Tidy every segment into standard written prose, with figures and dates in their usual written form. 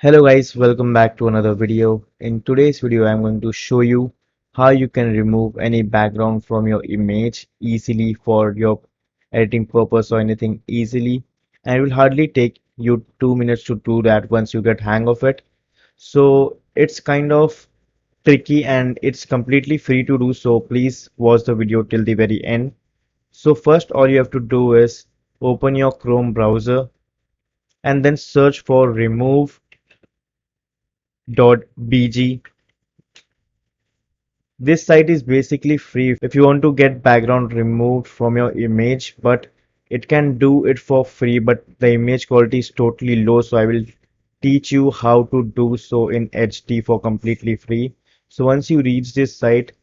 Hello guys, welcome back to another video. In today's video, I'm going to show you how you can remove any background from your image easily for your editing purpose or anything easily. And it will hardly take you 2 minutes to do that once you get hang of it. So it's kind of tricky and it's completely free to do. So please watch the video till the very end. So first, all you have to do is open your Chrome browser and then search for remove.bg. This site is basically free if you want to get background removed from your image, but it can do it for free, but the image quality is totally low. So I will teach you how to do so in HD for completely free. So once you reach this site,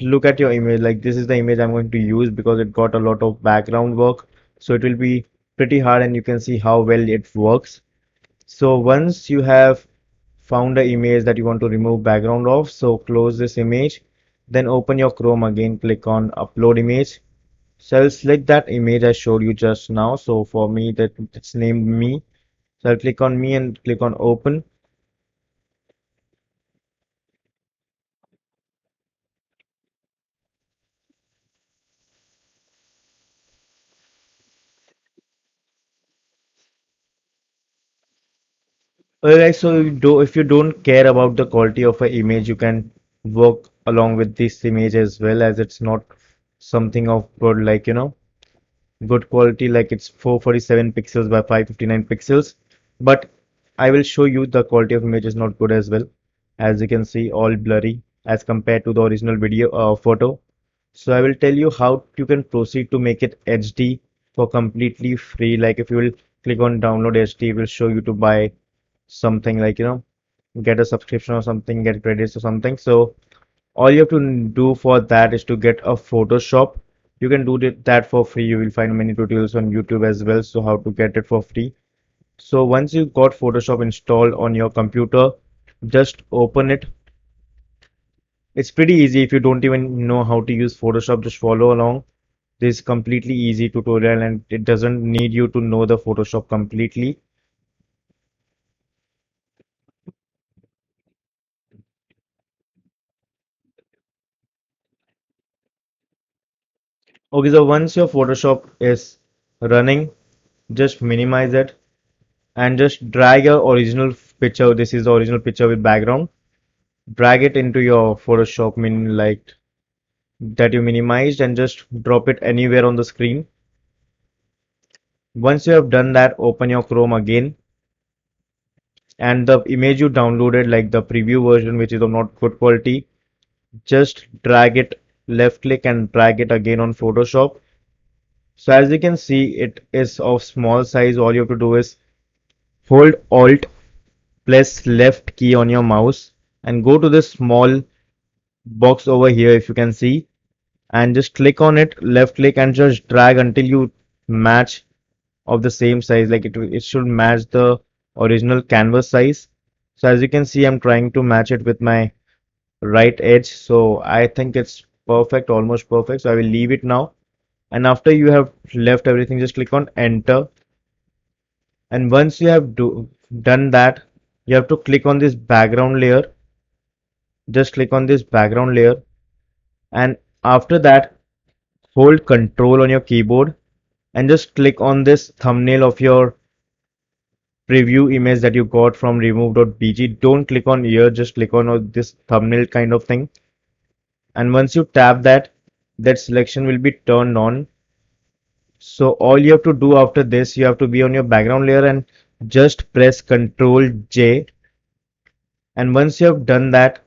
look at your image. Like this is the image I'm going to use because it got a lot of background work. So it will be pretty hard and you can see how well it works. So once you have found the image that you want to remove background of, so close this image, then open your Chrome again, click on upload image. So I'll select that image I showed you just now. So for me, that it's named me. So I'll click on me and click on open. Alright, so if you don't care about the quality of an image, you can work along with this image as well, as it's not something of good, like good quality, like it's 447 pixels by 559 pixels. But I will show you the quality of image is not good as well. As you can see, all blurry as compared to the original video photo. So I will tell you how you can proceed to make it HD for completely free. Like if you will click on download HD, it will show you to buy something, like get a subscription or something, get credits or something. So all you have to do for that is to get a Photoshop. You can do that for free. You will find many tutorials on YouTube as well, so how to get it for free. So once you got Photoshop installed on your computer, just open it. It's pretty easy. If you don't even know how to use Photoshop, just follow along. This is completely easy tutorial and it doesn't need you to know the Photoshop completely. Okay, so once your Photoshop is running, just minimize it and just drag your original picture. This is the original picture with background. Drag it into your Photoshop, like that you minimized, and just drop it anywhere on the screen. Once you have done that, open your Chrome again, and the image you downloaded, like the preview version, which is of not good quality, just drag it, left click and drag it again on Photoshop. So as you can see, it is of small size. All you have to do is hold Alt plus left key on your mouse and go to this small box over here, if you can see, and just click on it, left click and just drag until you match of the same size. Like it should match the original canvas size. So as you can see, I'm trying to match it with my right edge. So I think it's perfect, almost perfect. So I will leave it now. And after you have left everything, just click on enter. And once you have done that, you have to click on this background layer. Just click on this background layer. And after that, hold control on your keyboard and just click on this thumbnail of your preview image that you got from remove.bg. Don't click on here, just click on this thumbnail kind of thing. And once you tap that, that selection will be turned on. So all you have to do after this, you have to be on your background layer and just press Ctrl J. And once you have done that,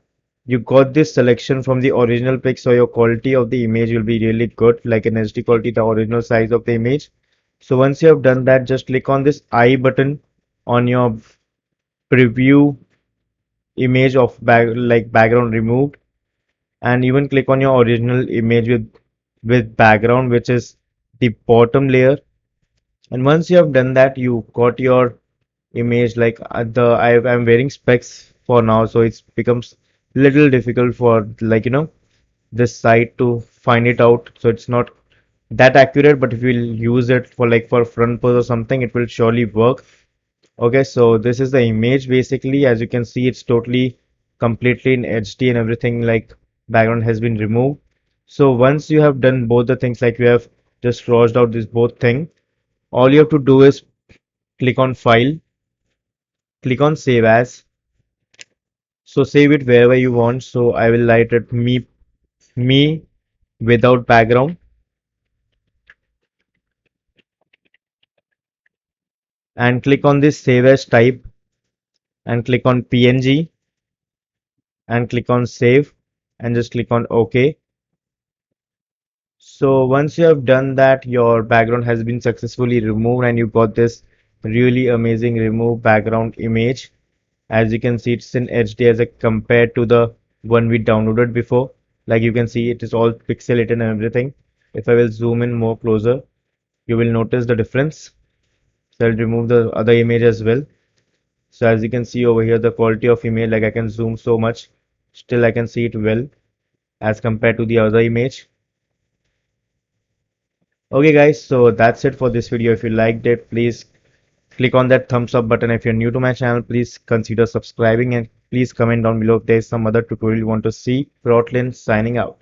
you got this selection from the original pic, so your quality of the image will be really good, like an HD quality, the original size of the image. So once you have done that, just click on this I button on your preview image of background removed, and even click on your original image with background, which is the bottom layer. And once you have done that, you got your image. Like I'm wearing specs for now, so it becomes little difficult for, this site to find it out. So it's not that accurate, but if you use it for, like, for front pose or something, it will surely work. Okay, so this is the image basically. As you can see, it's totally completely in HD and everything, like background has been removed. So once you have done both the things, like you have just crossed out this both thing, all you have to do is click on file, click on save as. So save it wherever you want. So I will write it me without background, and click on this save as type and click on PNG and click on save and just click on OK. So once you have done that, your background has been successfully removed and you got this really amazing remove background image. As you can see, it's in HD as a compared to the one we downloaded before. Like you can see, it is all pixelated and everything. If I will zoom in more closer, you will notice the difference. So I'll remove the other image as well. So as you can see over here, the quality of image, like I can zoom so much, still I can see it well as compared to the other image. Okay guys, so that's it for this video. If you liked it, please click on that thumbs up button. If you're new to my channel, please consider subscribing and please comment down below if there's some other tutorial you want to see. Frotlin signing out.